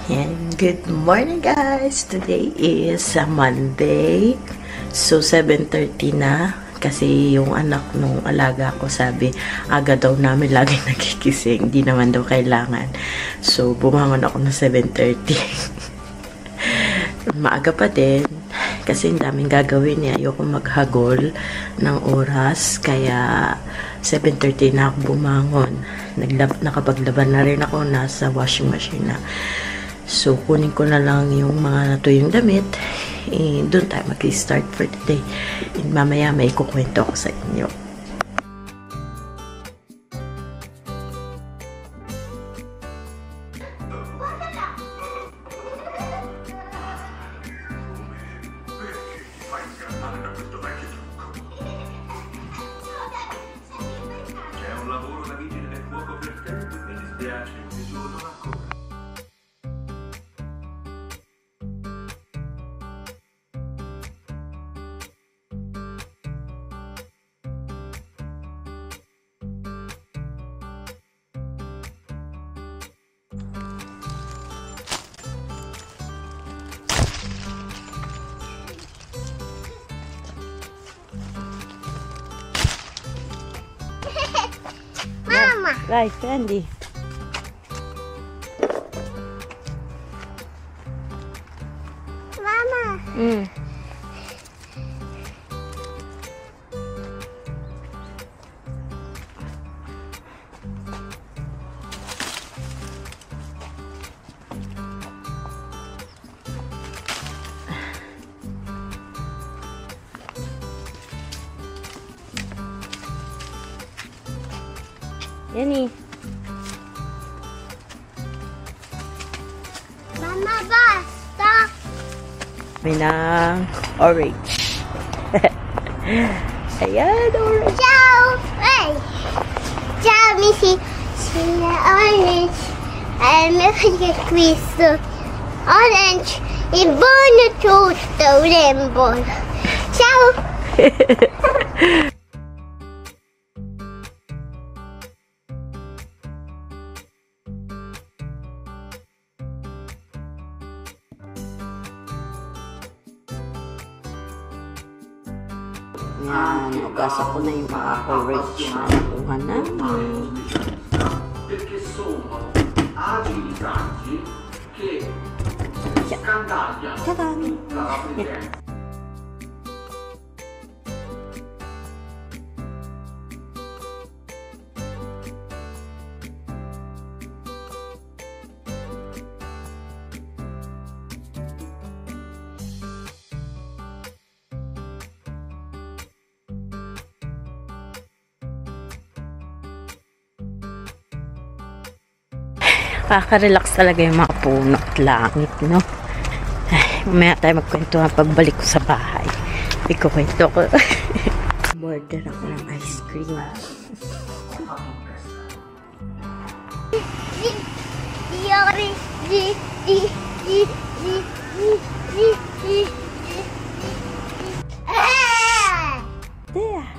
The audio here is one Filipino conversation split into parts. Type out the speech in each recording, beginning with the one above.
And good morning guys! Today is Monday. So 7:30 na kasi yung anak nung alaga ko sabi aga daw namin laging nagigising. Hindi naman daw kailangan. So bumangon ako na 7:30. Maaga pa din kasi ang daming gagawin niya. Ayoko maghagol ng oras kaya 7:30 na ako bumangon. Nakapaglaban na rin ako, nasa washing machine na. So, kunin ko na lang yung mga natuyong damit. Doon tayo mag-start for today. Mamaya may kukwento ko sa inyo. Mama. Right, Candy. Mama. Yanni. Mama, basta. May ng orange. Ayan, orange. Ciao. Hey. Ciao, Missy. Sila orange. Meron questo. Orange. Il buono tutto, rainbow. Ciao. Yan, ugasan ko na yung mga orange na nakuha namin. Perché sono agili tanti che scandagliano tutta la presenza. Nakaka-relax talaga yung mga puno at langit, no? Ay, mamaya tayo magkwentuhan pagbalik ko sa bahay. Ikukwento ko. Border ako ng ice cream. There.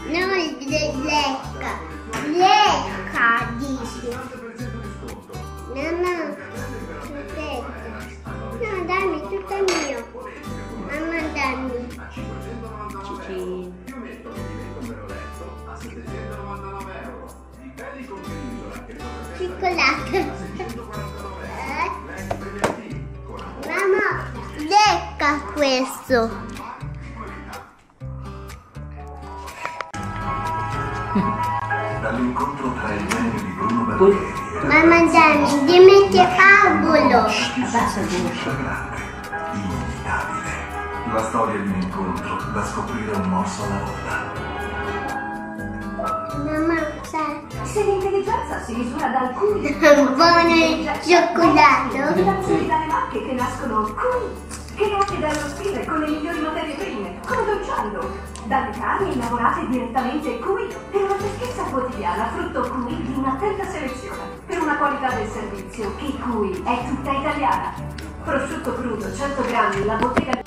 No, lecca. Lecca, dici. Mamma, aspetta. No, dammi, tutto è mio. Mamma, dammi. Cici. Cioccolata. Mamma, lecca questo. Dall'incontro tra il genio di Bruno Barbieri e Mamma, dammi, dimenticavolo. grande, inimmitabile. La storia di un incontro da scoprire un morso alla volta. Mamma, sai, Se l'intelligenza si misura da alcuni un buono cioccolato. dalle macchie che nascono qui, che ne nasce dallo stile con le migliori materie prime, come Dolciando. Dalle carni lavorate direttamente qui, per una freschezza quotidiana, frutto qui di un'attenta selezione, per una qualità del servizio che qui è tutta italiana. Prosciutto crudo, 100 grammi, la bottega...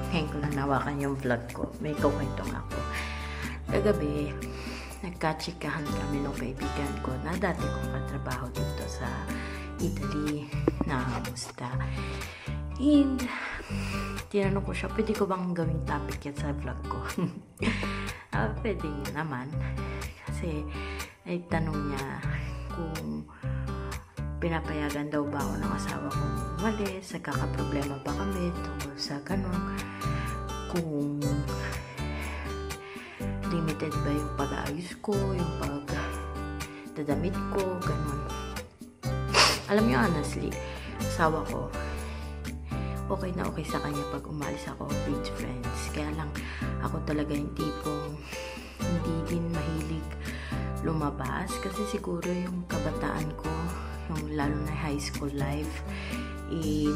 Ngayon ko lang nawakan yung vlog ko. May kukwento nga ako. Kagabi, nagkatsikahan kami ng kaibigan ko na dati kong katrabaho dito sa Italy na musta. And, tinanong ko siya, pwede ko bang gawing topic yan sa vlog ko? Pwede niya naman. Kasi, ay tanong niya kung pinapayagan daw ba ako ng asawa kong umalis, nagkakaproblema ba kami tungkol sa ganun, kung limited ba yung pag-aayos ko, yung pag-dadamit ko, ganun. Alam niyo, honestly, asawa ko, okay na okay sa kanya pag umalis ako with friends. Kaya lang, ako talaga yung tipong hindi din mahilig lumabas kasi siguro yung kabataan ko, yung lalo na high school life,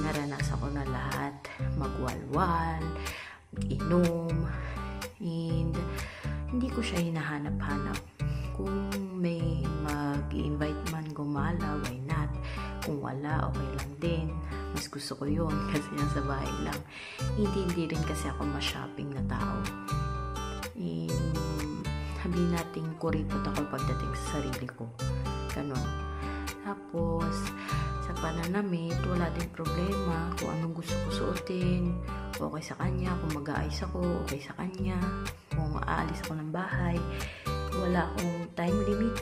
naranasan ko na lahat. Magwalwal, mag-inom, and hindi ko siya hinahanap-hanap. Kung may mag-invite man gumala, why not? Kung wala, okay lang din. Mas gusto ko yun kasi nasa bahay lang. Hindi rin kasi ako ma-shopping na tao. Sabihin natin, kuripot ako pagdating sa sarili ko. Ganon. Tapos, sa pananamit, wala din problema kung anong gusto ko suotin. Okay sa kanya. Kung mag-aayos ako, okay sa kanya. Kung aalis ako ng bahay, wala akong time limit.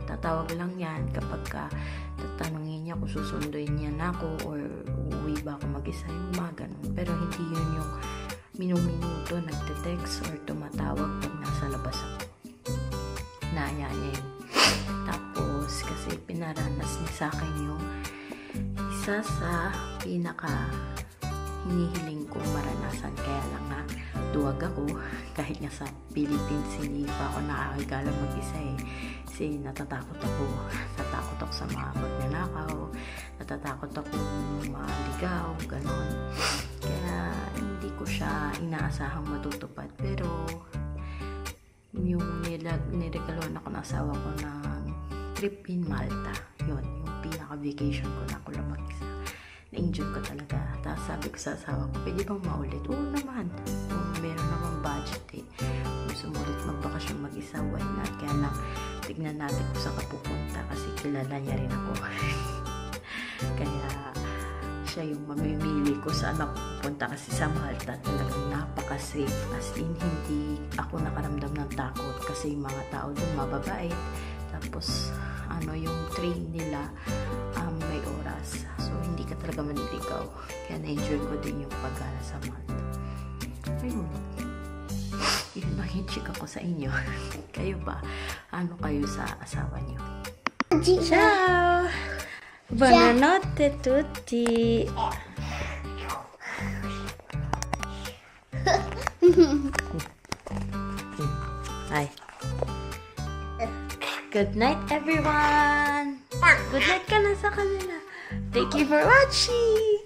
Tatawag lang yan kapag tatanungin niya kung susunduin niya na ako or uuwi ba ako mag-isa, yung mga ganun. Pero hindi yun yung minuminuto nagte-text or tumatawag pag nasa labas ako. Naaya niya yun. Tapos, kasi pinaranas niya sa akin yung isa sa pinaka hinihiling kong maranasan. Kaya lang nga, duwag ako. Kahit nga sa Philippines, hindi pa ako nakakigala mag-isa eh. Kasi natatakot ako. Natatakot ako sa mga magnanakaw. Natatakot ako maligaw. Ganon. Kaya hindi ko siya inaasahang matutupad. Pero yung niregaluhan ako ng asawa ko ng trip in Malta. Yun, yung pinaka-vacation ko na ako lang mag-isa. Na-enjoy ko talaga. Tapos sabi ko sa asawa ko, pwede bang maulit? Oo naman. Kung meron namang budget eh. Kung sumulit magbakasyon mag-isa, why not? Kaya lang, tignan natin kung saan ka pupunta kasi kilala niya rin ako. Kaya, siya yung mamimili ko saan ako pupunta kasi sa Malta talagang napaka-safe. As in, hindi ako nakaramdam ng takot kasi yung mga tao doon mababait. Tapos, yung train nila may oras. So, hindi ka talaga maniligaw. Kaya na-enjoy ko din yung pag-gala sa Malta. Ayun. Yun lang yung chika ko sa inyo. Kayo ba? Ano kayo sa asawa niyo? Ciao! Buonanotte tutti! Hi. Good night, everyone! Good night ka na sa kanila. Thank you for watching!